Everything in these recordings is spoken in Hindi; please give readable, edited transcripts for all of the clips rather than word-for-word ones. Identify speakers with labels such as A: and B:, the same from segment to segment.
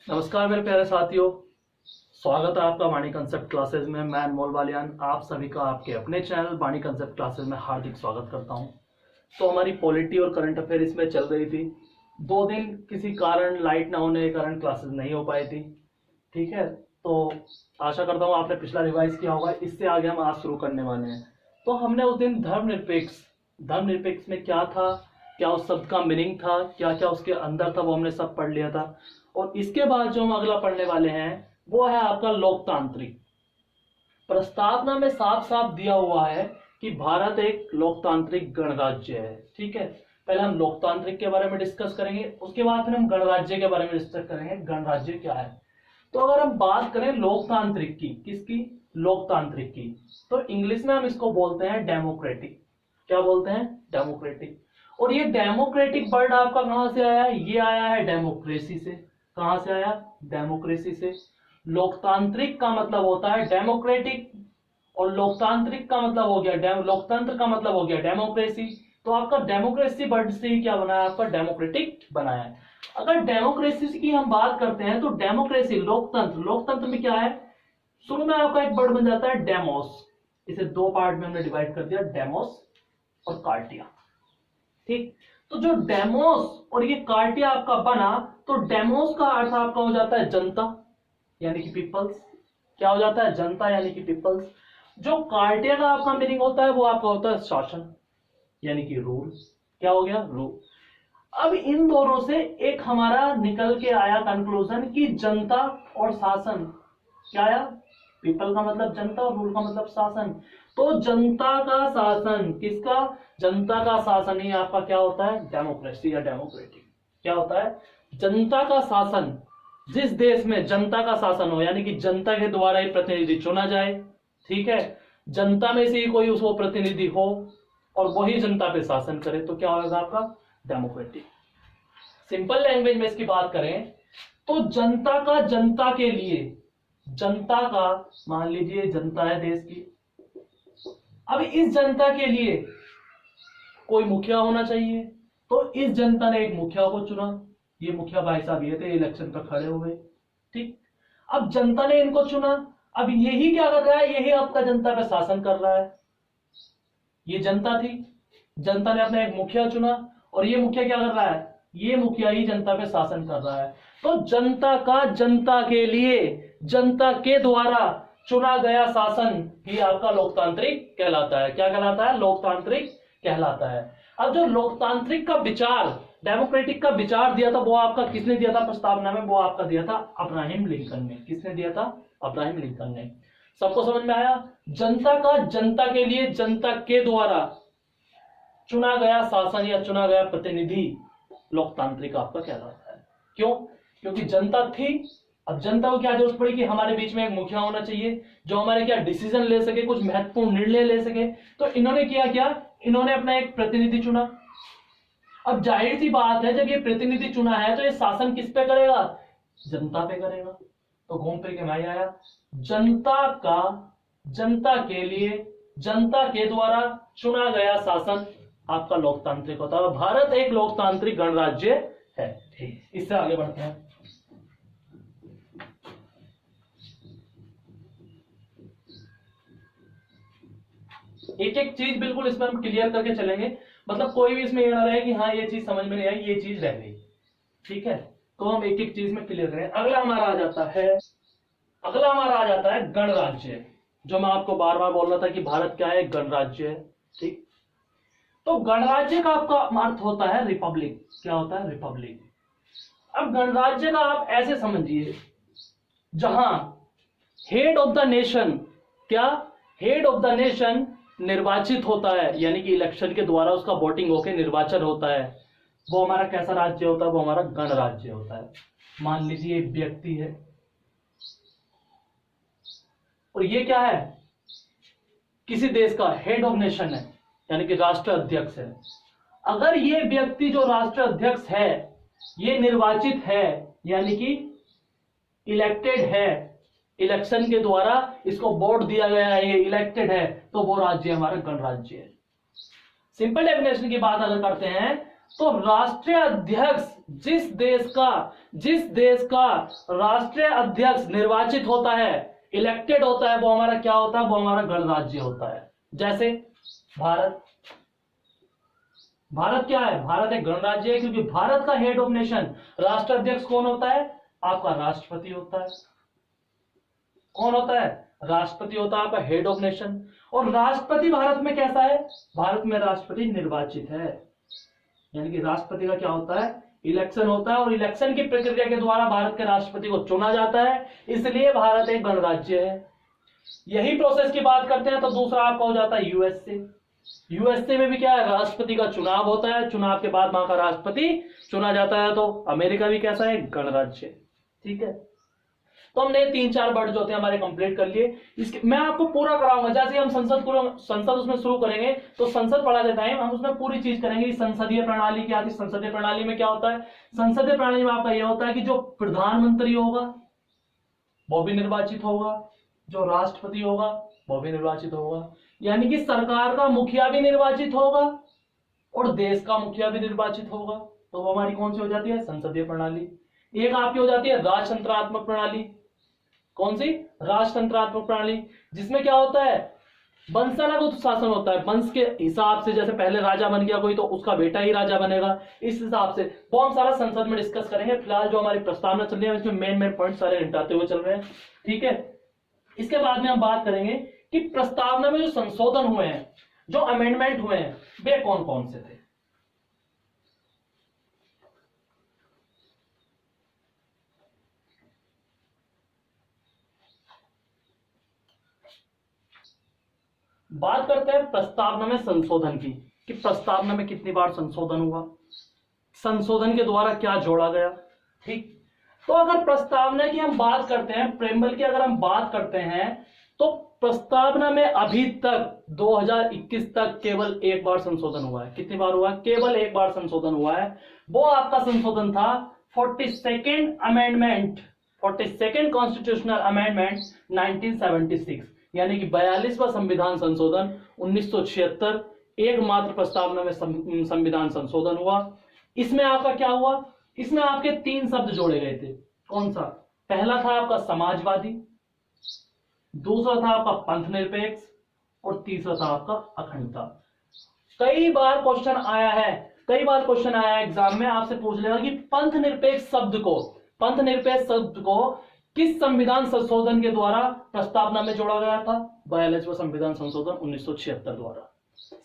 A: नमस्कार मेरे प्यारे साथियों, स्वागत है आपका वाणी कंसेप्ट क्लासेस में। मैं अनमोल बालियान आप सभी का आपके अपने चैनल वाणी कंसेप्ट क्लासेस में हार्दिक स्वागत करता हूं। तो हमारी पॉलिटी और करंट अफेयर इसमें चल रही थी। 2 दिन किसी कारण लाइट ना होने के कारण क्लासेस नहीं हो पाई थी। ठीक है, तो आशा करता हूँ आपने पिछला रिवाइज किया होगा। इससे आगे हम आज शुरू करने वाले हैं। तो हमने उस दिन धर्मनिरपेक्ष में क्या था, क्या उस शब्द का मीनिंग था, क्या क्या उसके अंदर था, वो हमने सब पढ़ लिया था। और इसके बाद जो हम अगला पढ़ने वाले हैं वो है आपका लोकतांत्रिक। प्रस्तावना में साफ साफ दिया हुआ है कि भारत एक लोकतांत्रिक गणराज्य है। ठीक है, पहले हम लोकतांत्रिक के बारे में डिस्कस करेंगे, उसके बाद फिर हम गणराज्य के बारे में डिस्कस करेंगे गणराज्य क्या है। तो अगर हम बात करें लोकतांत्रिक की, किसकी? लोकतांत्रिक की, तो इंग्लिश में हम इसको बोलते हैं डेमोक्रेटिक। क्या बोलते हैं? डेमोक्रेटिक। और ये डेमोक्रेटिक वर्ड आपका कहां से आया है? ये आया है डेमोक्रेसी से। कहां से आया? डेमोक्रेसी से। लोकतांत्रिक का मतलब होता है डेमोक्रेटिक, और लोकतांत्रिक का मतलब हो गया लोकतंत्र का मतलब हो गया डेमोक्रेसी। तो आपका डेमोक्रेसी वर्ड से ही क्या बनाया? आपका डेमोक्रेटिक बनाया है। अगर डेमोक्रेसी की हम बात करते हैं तो डेमोक्रेसी, लोकतंत्र में क्या है? शुरू में आपका एक वर्ड बन जाता है डेमोस। इसे 2 पार्ट में हमने डिवाइड कर दिया, डेमोस और कार्टिया। ठीक, तो जो डेमोस और ये कार्टिया आपका बना, तो डेमोस का अर्थ आपका हो जाता है जनता यानी कि पीपल्स। क्या हो जाता है? जनता यानी कि पीपल्स। जो कार्टिया का आपका मीनिंग होता है वो आपका होता है शासन यानी कि रूल। क्या हो गया? रूल। अब इन दोनों से एक हमारा निकल के आया कंक्लूजन कि जनता और शासन, क्या आया? पीपल का मतलब जनता और रूल का मतलब शासन। तो जनता का शासन, किसका? जनता का शासन ही आपका क्या होता है? डेमोक्रेसी या डेमोक्रेटिक। क्या होता है? जनता का शासन। जिस देश में जनता का शासन हो यानी कि जनता के द्वारा ही प्रतिनिधि चुना जाए, ठीक है, जनता में से ही कोई उसको प्रतिनिधि हो और वही जनता पे शासन करे, तो क्या होगा आपका? डेमोक्रेटिक। सिंपल लैंग्वेज में इसकी बात करें तो जनता का, जनता के लिए, जनता का, मान लीजिए जनता है देश की, अब इस जनता के लिए कोई मुखिया होना चाहिए। तो इस जनता ने एक मुखिया को चुना। ये मुखिया भाई साहब ये थे, इलेक्शन पर खड़े हुए। ठीक, अब जनता ने इनको चुना। अब यही क्या कर रहा है? यही आपका जनता पे शासन कर रहा है। ये जनता थी, जनता ने अपना एक मुखिया चुना और ये मुखिया क्या कर रहा है? ये मुखिया ही जनता पे शासन कर रहा है। तो जनता का, जनता के लिए, जनता के द्वारा चुना गया शासन ही आपका लोकतांत्रिक कहलाता है। क्या कहलाता है? लोकतांत्रिक कहलाता है। अब जो लोकतांत्रिक का विचार, डेमोक्रेटिक का विचार दिया था वो आपका किसने दिया था प्रस्तावना में? वो आपका दिया था अब्राहम लिंकन ने। किसने दिया था? अब्राहम लिंकन ने। सबको समझ में आया? जनता का, जनता के लिए, जनता के द्वारा चुना गया शासन या चुना गया प्रतिनिधि लोकतांत्रिक आपका कहलाता है। क्यों? क्योंकि जनता थी। अब जनता को क्या जरूरत पड़ी कि हमारे बीच में एक मुखिया होना चाहिए जो हमारे क्या डिसीजन ले सके, कुछ महत्वपूर्ण निर्णय ले सके। तो इन्होंने किया क्या? इन्होंने अपना एक प्रतिनिधि चुना। अब जाहिर सी बात है, जब ये प्रतिनिधि चुना है तो ये शासन किस पे करेगा? जनता पे करेगा। तो घूम फिर के मैं आया, जनता का, जनता के लिए, जनता के द्वारा चुना गया शासन आपका लोकतांत्रिक होता है। भारत एक लोकतांत्रिक गणराज्य है। ठीक, इससे आगे बढ़ते हैं। एक एक चीज बिल्कुल इसमें हम क्लियर करके चलेंगे, मतलब कोई भी इसमें ये ना रहे कि हाँ ये चीज समझ में नहीं आई, ये चीज रह गई। ठीक है, तो हम एक एक चीज में क्लियर करें। अगला हमारा आ जाता है गणराज्य, जो मैं आपको बार बार बोल रहा था कि भारत क्या है? गणराज्य है। ठीक, तो गणराज्य का आपका अर्थ होता है रिपब्लिक। क्या होता है? रिपब्लिक। अब गणराज्य का आप ऐसे समझिए, जहां हेड ऑफ द नेशन, क्या? हेड ऑफ द नेशन निर्वाचित होता है यानी कि इलेक्शन के द्वारा उसका वोटिंग होकर निर्वाचन होता है। वो हमारा कैसा राज्य होता है? वो हमारा गणराज्य होता है। मान लीजिए एक व्यक्ति है और ये क्या है? किसी देश का हेड ऑफ नेशन है यानी कि राष्ट्र अध्यक्ष है। अगर ये व्यक्ति जो राष्ट्र अध्यक्ष है ये निर्वाचित है यानी कि इलेक्टेड है, इलेक्शन के द्वारा इसको वोट दिया गया है, ये इलेक्टेड है, तो वो राज्य हमारा गणराज्य है। सिंपल डेफिनेशन की बात अगर करते हैं तो राष्ट्रीय अध्यक्ष जिस देश का राष्ट्रीय अध्यक्ष निर्वाचित होता है, इलेक्टेड होता है, वो हमारा क्या होता है, वो हमारा गणराज्य होता है। जैसे भारत क्या है, भारत एक गणराज्य है, क्योंकि भारत का हेड ऑफ नेशन, राष्ट्र अध्यक्ष कौन होता है, आपका राष्ट्रपति होता है। कौन होता है, राष्ट्रपति होता है आपका हेड ऑफ नेशन। और राष्ट्रपति भारत में कैसा है, भारत में राष्ट्रपति निर्वाचित है, यानी कि राष्ट्रपति का क्या होता है, इलेक्शन होता है, और इलेक्शन की प्रक्रिया के द्वारा भारत के राष्ट्रपति को चुना जाता है, इसलिए भारत एक गणराज्य है। यही प्रोसेस की बात करते हैं तो दूसरा आपका हो जाता है यूएसए। यूएसए में भी क्या है, राष्ट्रपति का चुनाव होता है, चुनाव के बाद वहां का राष्ट्रपति चुना जाता है। तो अमेरिका भी कैसा है, गणराज्य। ठीक है, तो हमने 3-4 वर्ड जो थे हमारे कंप्लीट कर लिए। इसके मैं आपको पूरा कराऊंगा, जैसे हम संसद उसमें शुरू करेंगे तो संसद पढ़ाते टाइम हम उसमें पूरी चीज करेंगे। संसदीय प्रणाली क्या थी, संसदीय प्रणाली में क्या होता है, संसदीय प्रणाली में आपका यह होता है कि जो प्रधानमंत्री होगा वो भी निर्वाचित होगा, जो राष्ट्रपति होगा वो भी निर्वाचित होगा, यानी कि सरकार का मुखिया भी निर्वाचित होगा और देश का मुखिया भी निर्वाचित होगा। तो वो हमारी कौन सी हो जाती है, संसदीय प्रणाली। एक आपकी हो जाती है राजतंत्रात्मक प्रणाली। कौन सी, राजतंत्रात्मक प्रणाली, जिसमें क्या होता है, वंशानुगत शासन होता है। वंश के हिसाब से, जैसे पहले राजा बन गया कोई तो उसका बेटा ही राजा बनेगा, इस हिसाब से वो हम सारा संसद में डिस्कस करेंगे। फिलहाल जो हमारी प्रस्तावना चल रही है इसमें मेन पॉइंट सारे निपटाते हुए चल रहे हैं। ठीक है, इसके बाद में हम बात करेंगे कि प्रस्तावना में जो संशोधन हुए हैं, जो अमेंडमेंट हुए हैं, वे कौन कौन से थे। बात करते हैं प्रस्तावना में संशोधन की, कि प्रस्तावना में कितनी बार संशोधन हुआ, संशोधन के द्वारा क्या जोड़ा गया। ठीक, तो अगर प्रस्तावना की हम बात करते हैं, प्रेम्बल की अगर हम बात करते हैं, तो प्रस्तावना में अभी तक 2021 तक केवल एक बार संशोधन हुआ है। कितनी बार हुआ है, केवल एक बार संशोधन हुआ है। वो आपका संशोधन था 42nd amendment, 42nd constitutional amendment 1976, यानी कि 42वां संविधान संशोधन 1976। एकमात्र प्रस्तावना में संविधान संशोधन हुआ। इसमें आपका क्या हुआ, इसमें आपके 3 शब्द जोड़े गए थे। कौन सा, पहला था आपका समाजवादी, दूसरा था आपका पंथ निरपेक्ष, और तीसरा था आपका अखंडता। कई बार क्वेश्चन आया है, एग्जाम में आपसे पूछ लेगा कि पंथ निरपेक्ष शब्द को किस संविधान संशोधन के द्वारा प्रस्तावना में जोड़ा गया था, 42वां संविधान संशोधन 1976 द्वारा।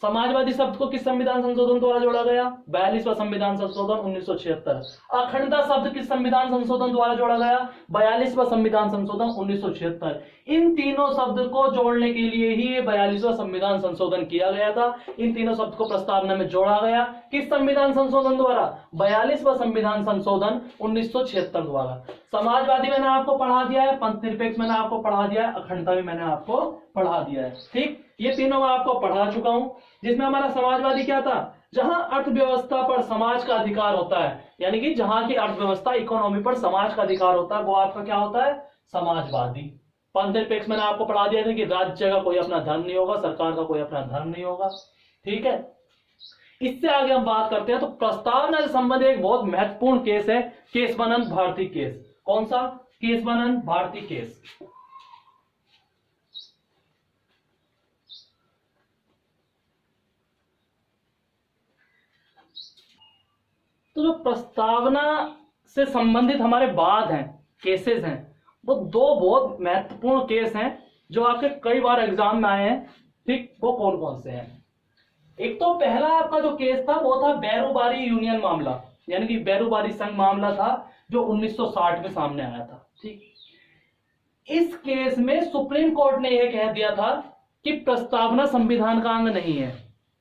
A: समाजवादी शब्द को किस संविधान संशोधन द्वारा जोड़ा गया, 42वां संविधान संशोधन 1976। अखंडता शब्द किस संविधान संशोधन द्वारा जोड़ा गया, 42वां संविधान संशोधन 1976। इन तीनों शब्द को जोड़ने के लिए ही 42वां संविधान संशोधन किया गया था। इन तीनों शब्द को प्रस्तावना में जोड़ा गया, किस संविधान संशोधन द्वारा, 42वां संविधान संशोधन 1976 द्वारा। समाजवादी मैंने आपको पढ़ा दिया है, पंथ निरपेक्ष मैंने आपको पढ़ा दिया है, अखंडता भी मैंने आपको पढ़ा दिया है। ठीक, ये तीनों मैं आपको पढ़ा चुका हूं। जिसमें हमारा समाजवादी क्या था, जहां अर्थव्यवस्था पर समाज का अधिकार होता है, यानी कि जहां की अर्थव्यवस्था, इकोनॉमी पर समाज का अधिकार होता है, वो आपका क्या होता है, समाजवादी। पंथ निरपेक्ष मैंने आपको पढ़ा दिया था कि राज्य का कोई अपना धर्म नहीं होगा, सरकार का कोई अपना धर्म नहीं होगा। ठीक है, इससे आगे हम बात करते हैं तो प्रस्तावना से संबंधित एक बहुत महत्वपूर्ण केस है, केशवानंद भारती केस। कौन सा, केशवानंद भारती केस। तो जो प्रस्तावना से संबंधित हमारे वाद हैं, केसेस हैं, वो 2 बहुत महत्वपूर्ण केस हैं जो आपके कई बार एग्जाम में आए हैं। ठीक, वो कौन कौन से हैं। एक तो पहला आपका जो केस था वो था बैरूबारी यूनियन मामला, यानी कि बैरूबारी संघ मामला था जो 1960 में सामने आया था। ठीक, इस केस में सुप्रीम कोर्ट ने यह कह दिया था कि प्रस्तावना संविधान का अंग नहीं है।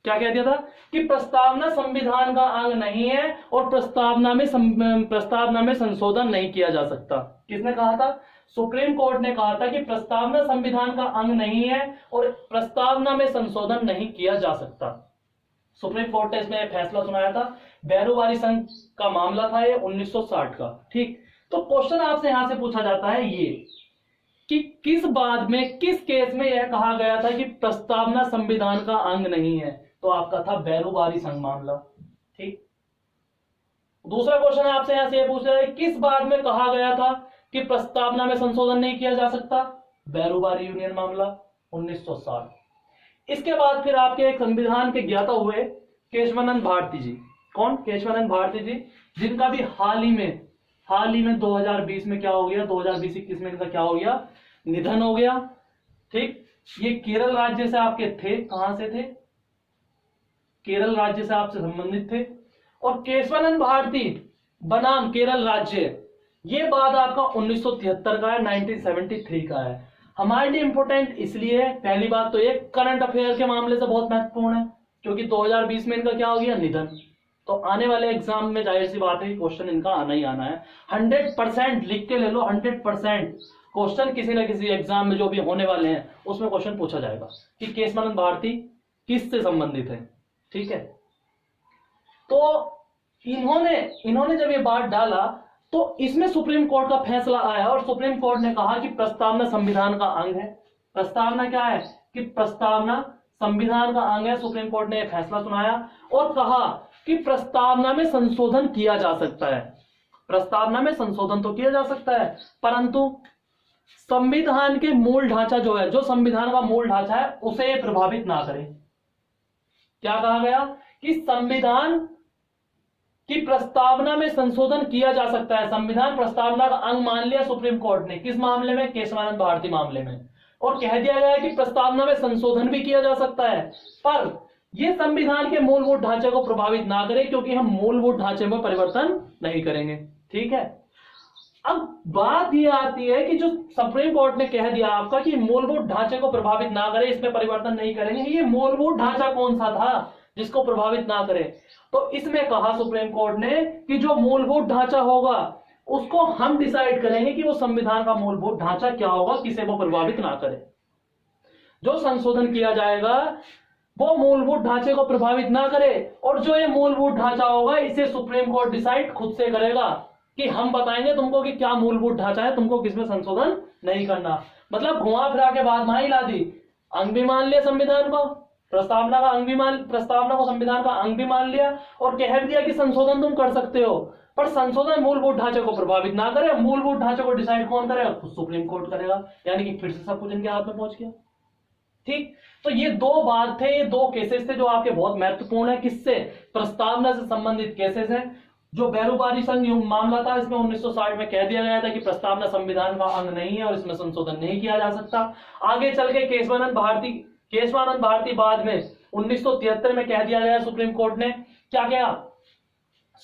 A: क्या कह दिया था कि प्रस्तावना संविधान का अंग नहीं है और प्रस्तावना में संशोधन नहीं किया जा सकता। किसने कहा था, सुप्रीम कोर्ट ने कहा था कि प्रस्तावना संविधान का अंग नहीं है और प्रस्तावना में संशोधन नहीं किया जा सकता। सुप्रीम कोर्ट ने इसमें फैसला सुनाया था। बैरूबारी संघ का मामला था ये 1960 का। ठीक, तो क्वेश्चन आपसे यहां से पूछा जाता है ये कि किस बात में, किस केस में यह कहा गया था कि प्रस्तावना संविधान का अंग नहीं है, तो आपका था बैरूबारी संघ मामला। ठीक, दूसरा क्वेश्चन आपसे यहां से ये पूछ रहा है किस बात में कहा गया था कि प्रस्तावना में संशोधन नहीं किया जा सकता? बैरूबारी यूनियन मामला 1960। इसके बाद फिर आपके एक संविधान के ज्ञाता हुए केशवानंद भारती जी। कौन? केशवानंद भारती जी, जिनका भी हाल ही में 2020 में क्या हो गया, 2020-21 में इनका क्या हो गया, निधन हो गया। ठीक, ये केरल राज्य से आपके थे, कहां से थे? केरल राज्य से आपसे संबंधित थे। और केशवानंद भारती बनाम केरल राज्य, ये बात आपका 1973 का है, 1973 का है। हमारे लिए इंपोर्टेंट इसलिए है, पहली बात तो ये करंट अफेयर के मामले से बहुत महत्वपूर्ण है, क्योंकि 2020 में इनका क्या हो गया, निधन। तो आने वाले एग्जाम में जाहिर सी बात है क्वेश्चन इनका आना ही आना है। 100% लिख के ले लो, 100% क्वेश्चन किसी न किसी एग्जाम में जो भी होने वाले हैं उसमें क्वेश्चन पूछा जाएगा कि केशवानंद भारती किससे संबंधित है। ठीक है, तो इन्होंने जब ये बात डाला तो इसमें सुप्रीम कोर्ट का फैसला आया और सुप्रीम कोर्ट ने कहा कि प्रस्तावना संविधान का अंग है। प्रस्तावना क्या है? कि प्रस्तावना संविधान का अंग है। सुप्रीम कोर्ट ने यह फैसला सुनाया और कहा कि प्रस्तावना में संशोधन किया जा सकता है। प्रस्तावना में संशोधन तो किया जा सकता है, परंतु संविधान के मूल ढांचा जो है, जो संविधान का मूल ढांचा है, उसे प्रभावित ना करे। क्या कहा गया? कि संविधान की प्रस्तावना में संशोधन किया जा सकता है। संविधान प्रस्तावना का अंग मान लिया सुप्रीम कोर्ट ने। किस मामले में? केशवानंद भारती मामले में। और कह दिया गया है कि प्रस्तावना में संशोधन भी किया जा सकता है, पर यह संविधान के मूलभूत ढांचे को प्रभावित ना करे, क्योंकि हम मूलभूत ढांचे में परिवर्तन नहीं करेंगे। ठीक है, अब बात यह आती है कि जो सुप्रीम कोर्ट ने कह दिया आपका कि मूलभूत ढांचे को प्रभावित ना करे, इसमें परिवर्तन नहीं करेंगे, ये मूलभूत ढांचा कौन सा था जिसको प्रभावित ना करे? तो इसमें कहा सुप्रीम कोर्ट ने कि जो मूलभूत ढांचा होगा उसको हम डिसाइड करेंगे कि वो संविधान का मूलभूत ढांचा क्या होगा, किसे वो प्रभावित ना करे। जो संशोधन किया जाएगा वो मूलभूत ढांचे को प्रभावित ना करे, और जो ये मूलभूत ढांचा होगा इसे सुप्रीम कोर्ट डिसाइड खुद से करेगा कि हम बताएंगे तुमको कि क्या मूलभूत ढांचा है, तुमको किसमें संशोधन नहीं करना। मतलब घुमा फिरा के बात वहां ही ला दी, अंग भी मान लिया संविधान को, प्रस्तावना का अंग भी प्रस्तावना को संविधान का अंग भी मान लिया और कह दिया कि संशोधन तुम कर सकते हो, पर संशोधन मूलभूत ढांचे को प्रभावित ना करे। मूलभूत ढांचे को डिसाइड कौन करेगा? खुद सुप्रीम कोर्ट करेगा। यानी कि फिर से सब कुछ इनके हाथ में पहुंच गया। ठीक, तो ये दो बात थे, ये दो केसेस थे जो आपके बहुत महत्वपूर्ण है। किससे? प्रस्तावना से संबंधित केसेस हैं। जो बैरूबारी संघ मामला था, इसमें 1960 में कह दिया गया था कि प्रस्तावना संविधान का अंग नहीं है और इसमें संशोधन नहीं किया जा सकता। आगे चल के केशवानंद भारती बाद में 1973 में कह दिया गया सुप्रीम कोर्ट ने, क्या किया?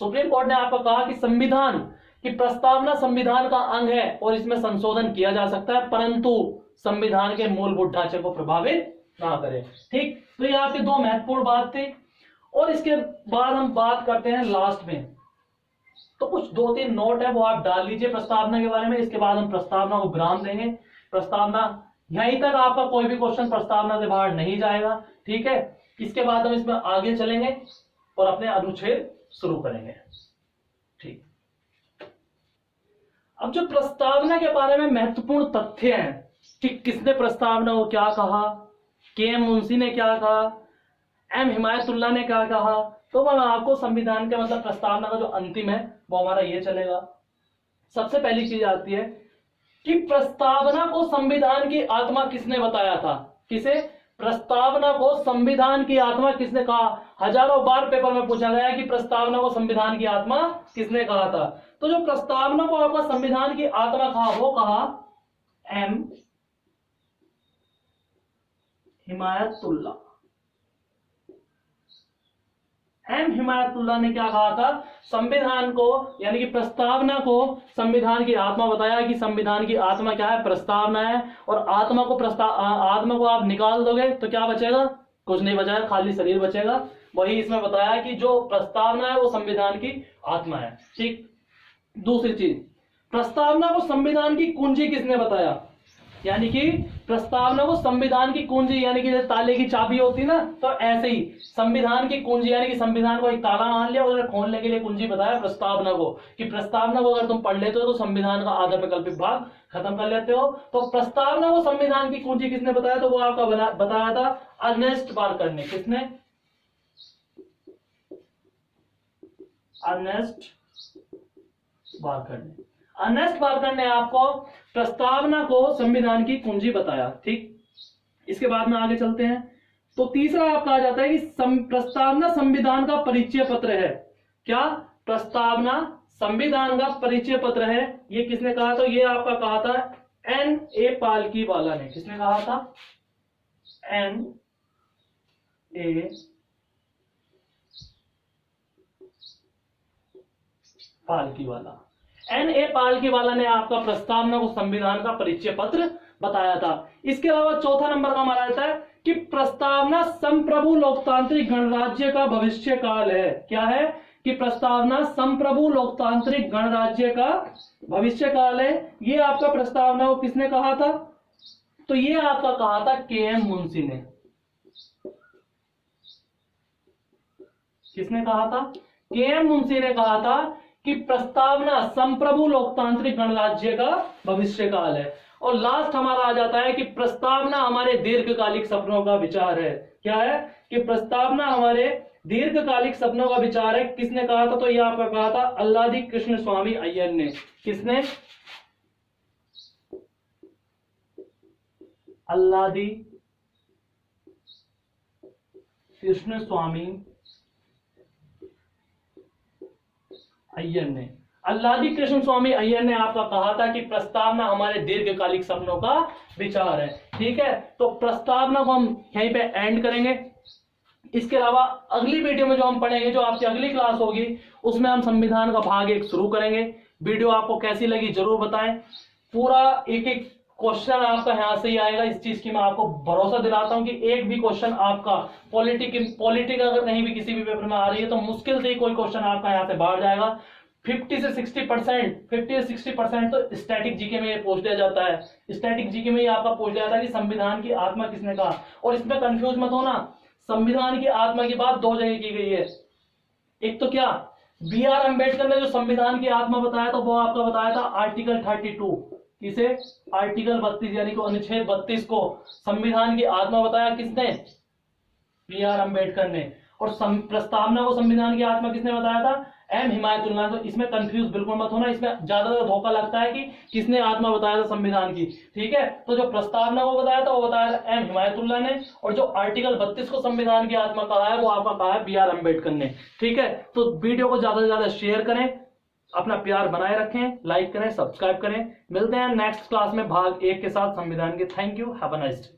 A: सुप्रीम कोर्ट ने आपको कहा कि संविधान की प्रस्तावना संविधान का अंग है और इसमें संशोधन किया जा सकता है, परंतु संविधान के मूलभूत ढांचे को प्रभावित ना करे। ठीक, तो ये आपकी दो महत्वपूर्ण बात थी। और इसके बाद हम बात करते हैं लास्ट में, तो कुछ 2-3 नोट है वो आप डाल लीजिए प्रस्तावना के बारे में। इसके बाद हम प्रस्तावना को विराम देंगे। प्रस्तावना यहीं तक, आपका कोई भी क्वेश्चन प्रस्तावना से बाहर नहीं जाएगा। ठीक है, इसके बाद हम इसमें आगे चलेंगे और अपने अनुच्छेद शुरू करेंगे। ठीक, अब जो प्रस्तावना के बारे में महत्वपूर्ण तथ्य हैं कि किसने प्रस्तावना को क्या कहा, के.एम. मुंशी ने क्या कहा, एम हिमायतुल्लाह ने क्या कहा, तो मैं आपको संविधान के मतलब प्रस्तावना का जो अंतिम है वो हमारा ये चलेगा। सबसे पहली चीज आती है कि प्रस्तावना को संविधान की आत्मा किसने बताया था? किसे? प्रस्तावना को संविधान की आत्मा किसने कहा? हजारों बार पेपर में पूछा गया कि प्रस्तावना को संविधान की आत्मा किसने कहा था। तो जो प्रस्तावना को आपका संविधान की आत्मा कहा वो कहा एम हिमायतुल्लाह। एम हिमायतुल्लाह ने क्या कहा था? संविधान को यानी कि प्रस्तावना को संविधान की आत्मा बताया कि संविधान की आत्मा क्या है? प्रस्तावना है। और आत्मा को आप निकाल दोगे तो क्या बचेगा? कुछ नहीं बचेगा, खाली शरीर बचेगा। वही इसमें बताया कि जो प्रस्तावना है वो संविधान की आत्मा है। ठीक, दूसरी चीज, प्रस्तावना को संविधान की कुंजी किसने बताया? यानी कि प्रस्तावना को संविधान की कुंजी, यानी कि जैसे ताले की चाबी होती ना, तो ऐसे ही संविधान की कुंजी, यानी कि संविधान को एक ताला मान लिया और खोलने के लिए कुंजी बताया प्रस्तावना को, कि प्रस्तावना को अगर तुम पढ़ लेते हो तो संविधान का आधा वैकल्पिक भाग खत्म कर लेते हो। तो प्रस्तावना को संविधान की कुंजी किसने बताया? तो वो आपका बताया था अर्नेस्ट पार्कर ने। किसने? अर्नेस्ट वार्कर ने। अर्नेस्ट वार्कर ने आपको प्रस्तावना को संविधान की कुंजी बताया। ठीक, इसके बाद में आगे चलते हैं। तो तीसरा आप कहा जाता है कि प्रस्तावना संविधान का परिचय पत्र है। क्या? प्रस्तावना संविधान का परिचय पत्र है। ये किसने कहा? तो ये आपका कहा था N.A. पालकीवाला ने। किसने कहा था? N.A. पालकीवाला। N.A. पालकीवाला ने आपका प्रस्तावना को संविधान का परिचय पत्र बताया था। इसके अलावा चौथा नंबर का हमारा आता है कि प्रस्तावना संप्रभु लोकतांत्रिक गणराज्य का भविष्य काल है। क्या है? कि प्रस्तावना संप्रभु लोकतांत्रिक गणराज्य का भविष्य काल है। ये आपका प्रस्तावना को किसने कहा था? तो ये आपका कहा था K.M. मुंशी ने। किसने कहा था? K.M. मुंशी ने कहा था कि प्रस्तावना संप्रभु लोकतांत्रिक गणराज्य का भविष्य काल है। और लास्ट हमारा आ जाता है कि प्रस्तावना हमारे दीर्घकालिक सपनों का विचार है। क्या है? कि प्रस्तावना हमारे दीर्घकालिक सपनों का विचार है। किसने कहा था? तो यह आपका कहा था अल्लादी कृष्ण स्वामी अय्यर ने। किसने? अल्लादी कृष्ण स्वामी अय्यर ने। अल्लादी कृष्ण स्वामी अय्यर ने आपका कहा था कि प्रस्तावना हमारे दीर्घकालिक सपनों का विचार है। ठीक है, तो प्रस्तावना को हम यहीं पे एंड करेंगे। इसके अलावा अगली वीडियो में जो हम पढ़ेंगे, जो आपकी अगली क्लास होगी, उसमें हम संविधान का भाग 1 शुरू करेंगे। वीडियो आपको कैसी लगी जरूर बताएं। पूरा एक एक क्वेश्चन आपका यहां से ही आएगा। इस चीज की मैं आपको भरोसा दिलाता हूं कि एक भी क्वेश्चन आपका पॉलिटिक अगर कहीं भी किसी भी पेपर में आ रही है तो मुश्किल से ही कोई क्वेश्चन आपका यहां से बाहर जाएगा। 50 से 60% तो स्टैटिक जीके में ये पूछ दिया जाता है। स्टैटिक जीके में ये आपका पूछ दिया जाता है कि संविधान की आत्मा किसने कहा। और इसमें कंफ्यूज मत होना, संविधान की आत्मा की बात 2 जगह की गई है। एक तो क्या, B.R. अम्बेडकर ने जो संविधान की आत्मा बताया तो वो आपका बताया था आर्टिकल 32। किसे? आर्टिकल 32 यानी कि अनुच्छेद 32 को संविधान की आत्मा बताया। किसने? B.R. अम्बेडकर ने। और प्रस्तावना को संविधान की आत्मा किसने बताया था? M. हिमायतुल्लाह। तो इसमें कंफ्यूज बिल्कुल मत होना, इसमें ज्यादातर धोखा लगता है कि किसने आत्मा बताया था संविधान की। ठीक है, तो जो प्रस्तावना को बताया था वो बताया था M. हिमायतुल्लाह ने, और जो आर्टिकल 32 को संविधान की आत्मा कहा है वो आपका कहा है B.R. अम्बेडकर ने। ठीक है, तो वीडियो को ज्यादा से ज्यादा शेयर करें, अपना प्यार बनाए रखें, लाइक करें, सब्सक्राइब करें। मिलते हैं नेक्स्ट क्लास में भाग 1 के साथ संविधान के। Thank you, have a nice day.